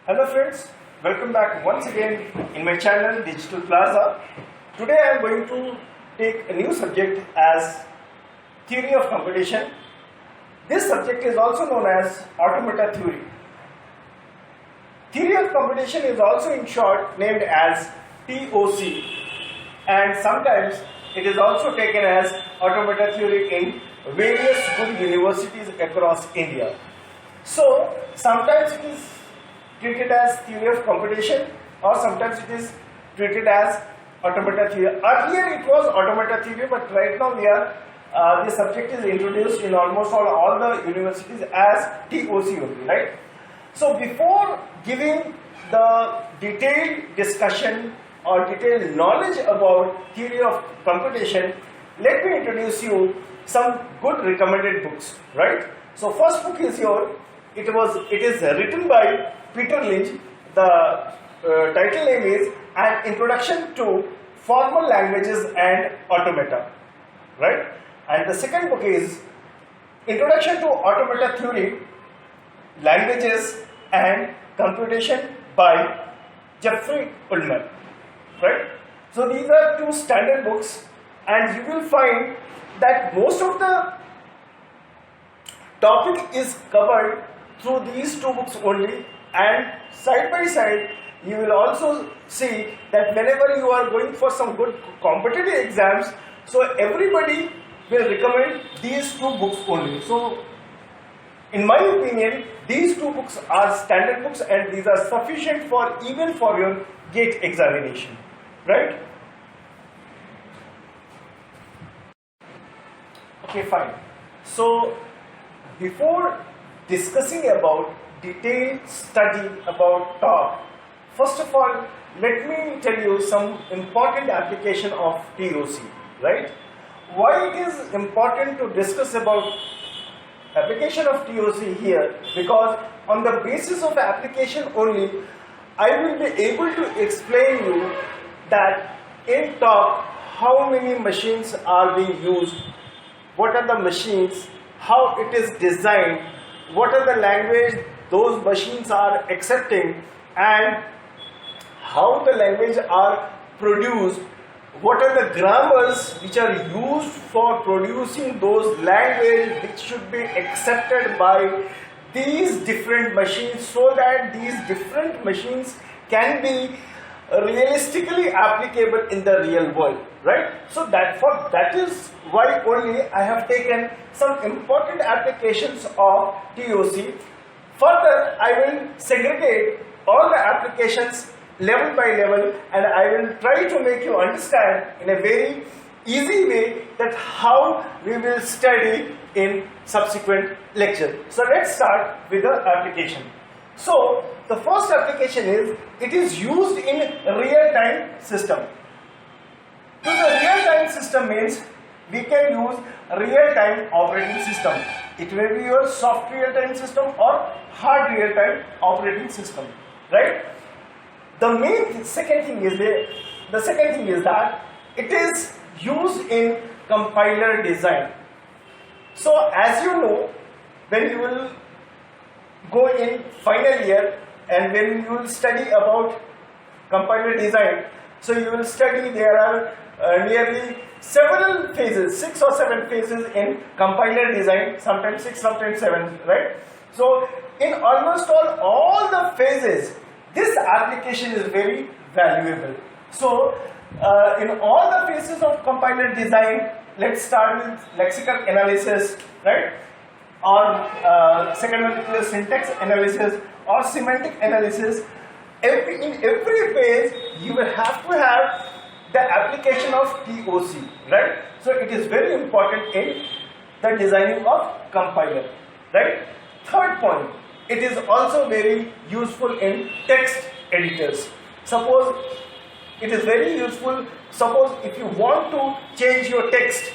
Hello friends, welcome back once again in my channel Digital Plaza. Today I am going to take a new subject as theory of computation. This subject is also known as automata theory. Theory of computation is also in short named as TOC, and sometimes it is also taken as automata theory in various good universities across India. So sometimes it is treated as theory of computation or sometimes it is treated as automata theory. Earlier it was automata theory, but right now the subject is introduced in almost all the universities as TOC only, right? So before giving the detailed discussion or detailed knowledge about theory of computation, let me introduce you some good recommended books, right? So first book is it is written by Peter Lynch. The title name is An Introduction to Formal Languages and Automata, right? And the second book is Introduction to Automata Theory, Languages and Computation by Jeffrey Ullman, right? So these are two standard books, and you will find that most of the topic is covered through these two books only, and side by side you will also see that whenever you are going for some good competitive exams, so everybody will recommend these two books only. So in my opinion, these two books are standard books and these are sufficient for even for your GATE examination, right? Okay, fine. So before discussing about detailed study about talk, first of all, let me tell you some important application of TOC, right? Why it is important to discuss about application of TOC here? Because on the basis of application only, I will be able to explain you that in talk how many machines are being used, what are the machines, how it is designed, what are the language those machines are accepting, and how the language are produced, what are the grammars which are used for producing those language which should be accepted by these different machines, so that these different machines can be realistically applicable in the real world, right? So that is why only I have taken some important applications of TOC. Further, I will segregate all the applications level by level, and I will try to make you understand in a very easy way that how we will study in subsequent lecture. So let's start with the application. So the first application is, it is used in real-time system. So the real-time system means we can use real-time operating system. It may be your soft real-time system or hard real-time operating system, right? The second thing is that it is used in compiler design. So as you know, when you will go in final year and when you will study about compiler design, so you will study there are nearly several phases, 6 or 7 phases in compiler design, sometimes 6, sometimes 7, right? So in almost all the phases, this application is very valuable. So in all the phases of compiler design, let's start with lexical analysis, right? Or second one is syntax analysis or semantic analysis. In every phase, you will have to have the application of TOC, right? So it is very important in the designing of compiler, right? Third point, it is also very useful in text editors. Suppose it is very useful, suppose if you want to change your text,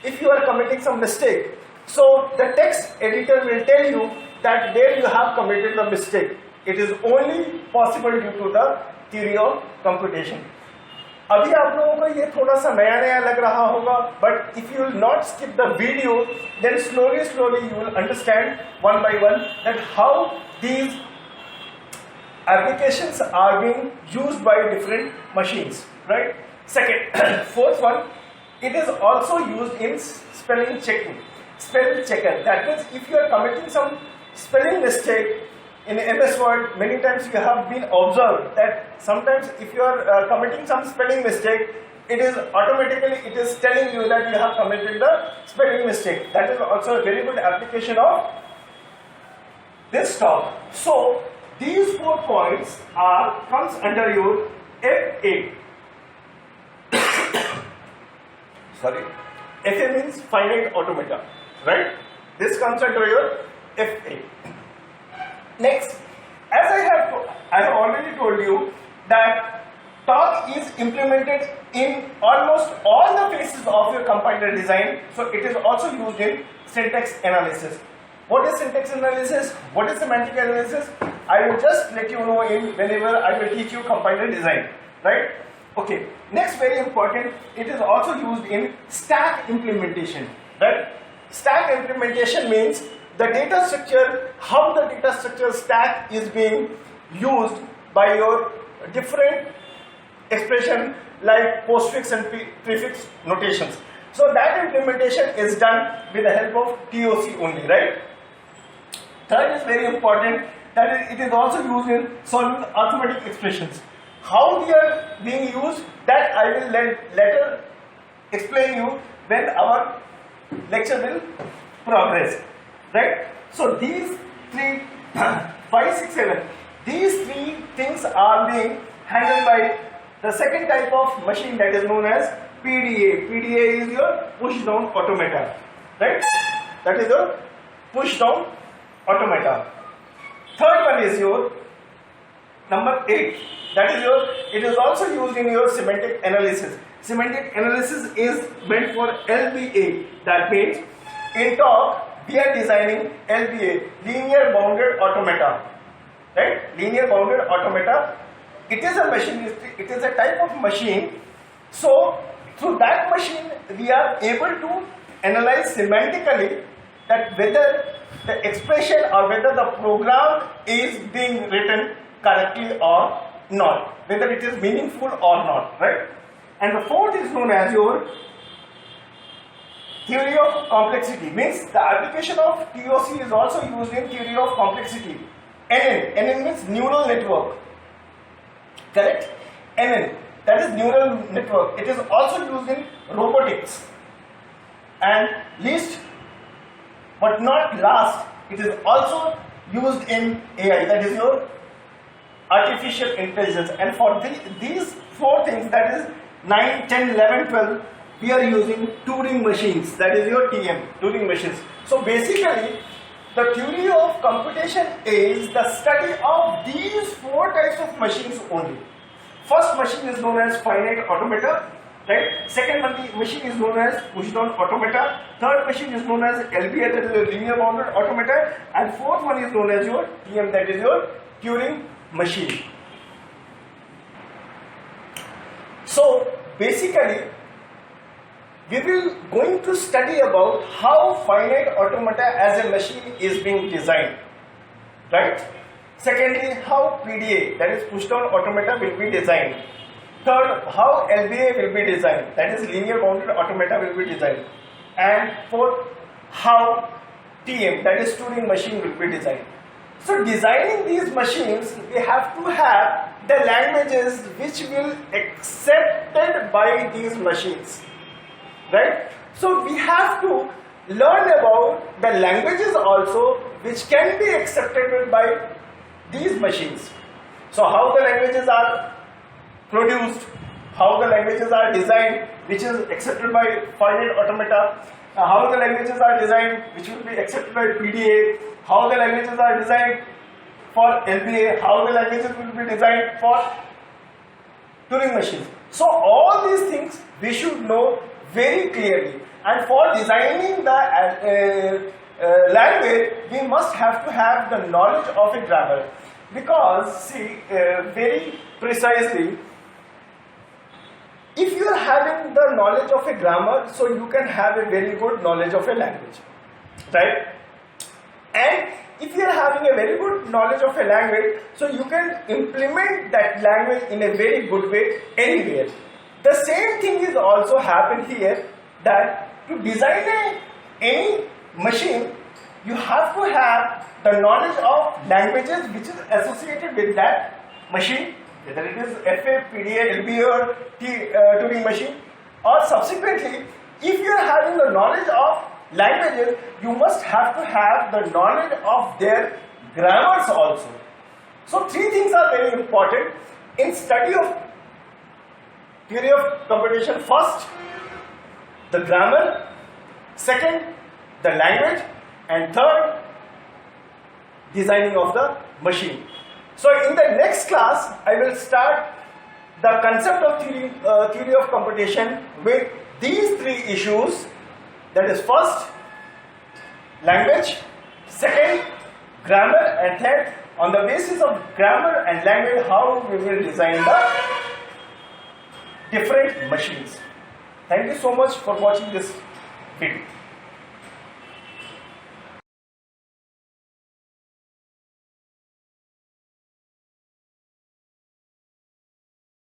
if you are committing some mistake, so the text editor will tell you that there you have committed the mistake. It is only possible due to the theory of computation. अभी आप लोगों को ये थोड़ा सा नया नया लग रहा होगा, but if you will not skip the video, then slowly you will understand one by one that how these applications are being used by different machines, right? Second, fourth one, it is also used in spelling checking. Spell checker. That means if you are committing some spelling mistake in MS Word, many times you have been observed that sometimes if you are committing some spelling mistake, it is telling you that you have committed the spelling mistake. That is also a very good application of this talk. So these 4 points comes under your FA. Sorry, FA means finite automata, right? This comes under your FA. Next, as I have already told you that talk is implemented in almost all the phases of your compiler design, so it is also used in syntax analysis. What is syntax analysis? What is semantic analysis? I will just let you know whenever I will teach you compiler design, right? Okay. Next, very important, it is also used in stack implementation, right? Stack implementation means the data structure, how the data structure stack is being used by your different expression like postfix and prefix notations. So that implementation is done with the help of TOC only, right? Third is very important, that it is also used in solving arithmetic expressions. How they are being used, that I will later explain you when our lecture will progress, right? So these 3, 5, 6, 7, these 3 things are being handled by the second type of machine, that is known as PDA. PDA is your push down automata, right? That is your push down automata. Third one is your number 8. That is it is also used in your semantic analysis. Semantic analysis is meant for LBA. That means in talk we are designing LBA, linear bounded automata, right? Linear bounded automata. It is a machine. It is a type of machine. So through that machine we are able to analyze semantically that whether the expression or whether the program is being written correctly or not, whether it is meaningful or not, right? And the fourth is known as your theory of complexity. Means the application of TOC is also used in theory of complexity. NN means neural network, correct? NN, that is neural network. It is also used in robotics. And least but not last, it is also used in AI, that is your artificial intelligence. And for these 4 things, that is 9, 10, 11, 12, we are using Turing machines, that is your TM, Turing machines. So basically, the theory of computation is the study of these 4 types of machines only. First machine is known as finite automata, right? Second machine is known as push down automata. Third machine is known as LBA, that is a linear bounded automata. And fourth one is known as your TM, that is your Turing machine. So basically we will going to study about how finite automata as a machine is being designed, right? Secondly, how PDA, that is push down automata, will be designed. Third, how LBA will be designed, that is linear bounded automata, will be designed. And fourth, how TM, that is Turing machine, will be designed. So designing these machines, we have to have the languages which will accepted by these machines, right? So we have to learn about the languages also which can be accepted by these machines. So how the languages are produced, how the languages are designed which is accepted by finite automata, how the languages are designed which will be accepted by PDA, how the languages are designed for LBA, how the languages will be designed for Turing machines. So all these things we should know very clearly, and for designing the language we must have to have the knowledge of a grammar, because see very precisely, if you are having the knowledge of a grammar, so you can have a very good knowledge of a language, right? And if you are having a very good knowledge of a language, so you can implement that language in a very good way anywhere. The same thing is also happened here, that to design any machine, you have to have the knowledge of languages which is associated with that machine, whether it is FA, PDA, LBA or Turing machine, or subsequently, if you are having the knowledge of languages, you must have to have the knowledge of their grammars also. So three things are very important in study of theory of computation. First, the grammar, second, the language, and third, designing of the machine. So in the next class, I will start the concept of theory of computation with these three issues. That is, first, language, second, grammar, and third, on the basis of grammar and language, how we will design the different machines. Thank you so much for watching this video.